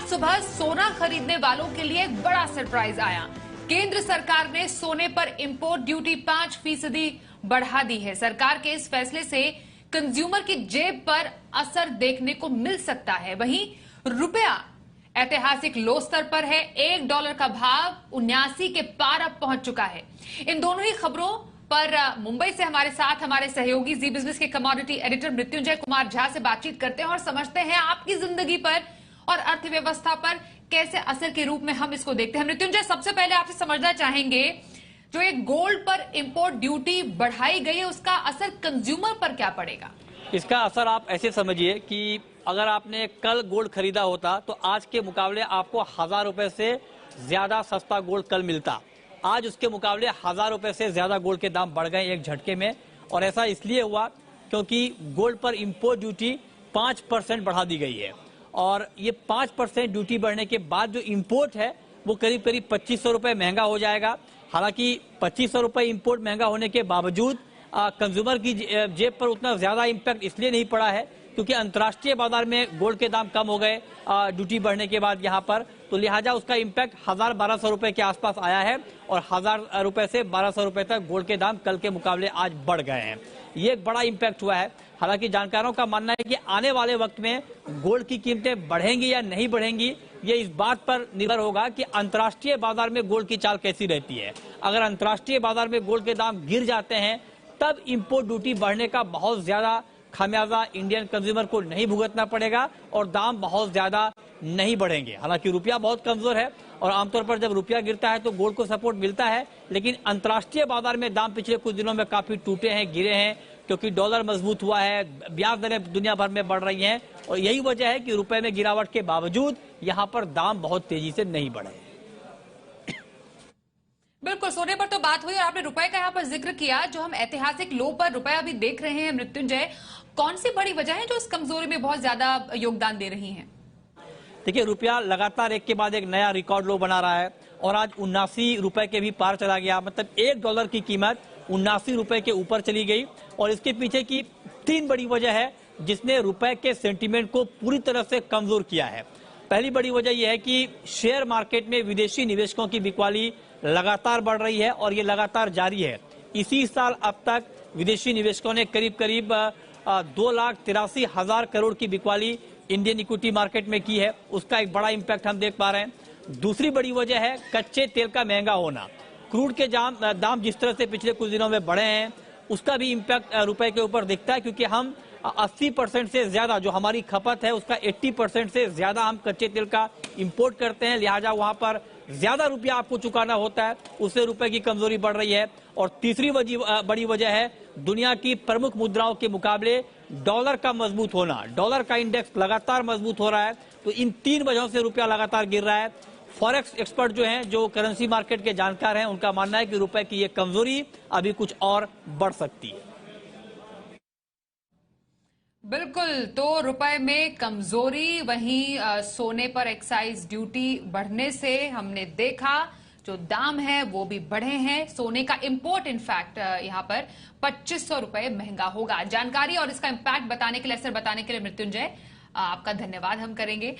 सुबह सोना खरीदने वालों के लिए एक बड़ा सरप्राइज आया। केंद्र सरकार ने सोने पर इंपोर्ट ड्यूटी 5% बढ़ा दी है। सरकार के इस फैसले से कंज्यूमर की जेब पर असर देखने को मिल सकता है। वहीं रुपया ऐतिहासिक लो स्तर पर है। $1 का भाव 79 के पार अब पहुंच चुका है। इन दोनों ही खबरों पर मुंबई से हमारे साथ हमारे सहयोगी जी बिजनेस के कमोडिटी एडिटर मृत्युंजय कुमार झा से बातचीत करते हैं और समझते हैं आपकी जिंदगी पर और अर्थव्यवस्था पर कैसे असर के रूप में हम इसको देखते हैं। मृत्युंजय, सबसे पहले आपसे समझना चाहेंगे, जो एक गोल्ड पर इंपोर्ट ड्यूटी बढ़ाई गई है उसका असर कंज्यूमर पर क्या पड़ेगा? इसका असर आप ऐसे समझिए कि अगर आपने कल गोल्ड खरीदा होता तो आज के मुकाबले आपको 1000 रुपए से ज्यादा सस्ता गोल्ड कल मिलता। आज उसके मुकाबले 1000 रुपए से ज्यादा गोल्ड के दाम बढ़ गए एक झटके में। और ऐसा इसलिए हुआ क्योंकि गोल्ड पर इंपोर्ट ड्यूटी 5% बढ़ा दी गई है। और ये 5% ड्यूटी बढ़ने के बाद जो इंपोर्ट है वो करीब करीब 2500 रुपए महंगा हो जाएगा। हालांकि 2500 रुपए इंपोर्ट महंगा होने के बावजूद कंज्यूमर की जेब पर उतना ज्यादा इम्पैक्ट इसलिए नहीं पड़ा है क्योंकि अंतर्राष्ट्रीय बाजार में गोल्ड के दाम कम हो गए ड्यूटी बढ़ने के बाद यहाँ पर, तो लिहाजा उसका इम्पैक्ट 1000-1200 रुपए के आसपास आया है। और 1000 रुपए से 1200 रुपए तक गोल्ड के दाम कल के मुकाबले आज बढ़ गए हैं। ये एक बड़ा इम्पैक्ट हुआ है। हालांकि जानकारों का मानना है कि आने वाले वक्त में गोल्ड की कीमतें बढ़ेंगी या नहीं बढ़ेंगी ये इस बात पर निर्भर होगा कि अंतर्राष्ट्रीय बाजार में गोल्ड की चाल कैसी रहती है। अगर अंतर्राष्ट्रीय बाजार में गोल्ड के दाम गिर जाते हैं तब इंपोर्ट ड्यूटी बढ़ने का बहुत ज्यादा खामियाजा इंडियन कंज्यूमर को नहीं भुगतना पड़ेगा और दाम बहुत ज्यादा नहीं बढ़ेंगे। हालांकि रुपया बहुत कमजोर है और आमतौर पर जब रुपया गिरता है तो गोल्ड को सपोर्ट मिलता है, लेकिन अंतर्राष्ट्रीय बाजार में दाम पिछले कुछ दिनों में काफी टूटे हैं, गिरे हैं क्योंकि डॉलर मजबूत हुआ है, ब्याज दरें दुनिया भर में बढ़ रही हैं और यही वजह है कि रुपए में गिरावट के बावजूद यहाँ पर दाम बहुत तेजी से नहीं बढ़े। बिल्कुल, सोने पर तो बात हुई और आपने रुपए का यहाँ पर जिक्र किया। जो हम ऐतिहासिक लो पर रुपया अभी देख रहे हैं मृत्युंजय, कौन सी बड़ी वजह है जो इस कमजोरी में बहुत ज्यादा योगदान दे रही है? देखिए, रुपया लगातार एक के बाद एक नया रिकॉर्ड लो बना रहा है और आज 79 रुपए के भी पार चला गया। मतलब $1 की कीमत 79 रुपए के ऊपर चली गई और इसके पीछे की 3 बड़ी वजह है जिसने रुपए के सेंटीमेंट को पूरी तरह से कमजोर किया है। पहली बड़ी वजह यह है कि शेयर मार्केट में विदेशी निवेशकों की बिकवाली लगातार बढ़ रही है और ये लगातार जारी है। इसी साल अब तक विदेशी निवेशकों ने करीब करीब 2,83,000 करोड़ की बिकवाली इंडियन इक्विटी मार्केट में की है। उसका एक बड़ा इंपैक्ट हम देख पा रहे हैं। दूसरी बड़ी वजह है कच्चे तेल का महंगा होना। क्रूड के दाम जिस तरह से पिछले कुछ दिनों में बढ़े हैं उसका भी इम्पैक्ट रुपए के ऊपर दिखता है क्योंकि हम 80% से ज्यादा जो हमारी खपत है उसका 80% से ज्यादा हम कच्चे तेल का इंपोर्ट करते हैं। लिहाजा वहां पर ज्यादा रुपया आपको चुकाना होता है, उससे रुपए की कमजोरी बढ़ रही है। और तीसरी बड़ी वजह है दुनिया की प्रमुख मुद्राओं के मुकाबले डॉलर का मजबूत होना। डॉलर का इंडेक्स लगातार मजबूत हो रहा है, तो इन 3 वजहों से रुपया लगातार गिर रहा है। फॉरेक्स एक्सपर्ट जो हैं, जो करेंसी मार्केट के जानकार हैं, उनका मानना है कि रुपए की ये कमजोरी अभी कुछ और बढ़ सकती है। बिल्कुल, तो रुपए में कमजोरी, वहीं सोने पर एक्साइज ड्यूटी बढ़ने से हमने देखा जो दाम है वो भी बढ़े हैं। सोने का इंपोर्ट इनफैक्ट यहां पर 2500 रुपए महंगा होगा। जानकारी और इसका इंपैक्ट बताने के लिए, असर बताने के लिए मृत्युंजय आपका धन्यवाद हम करेंगे।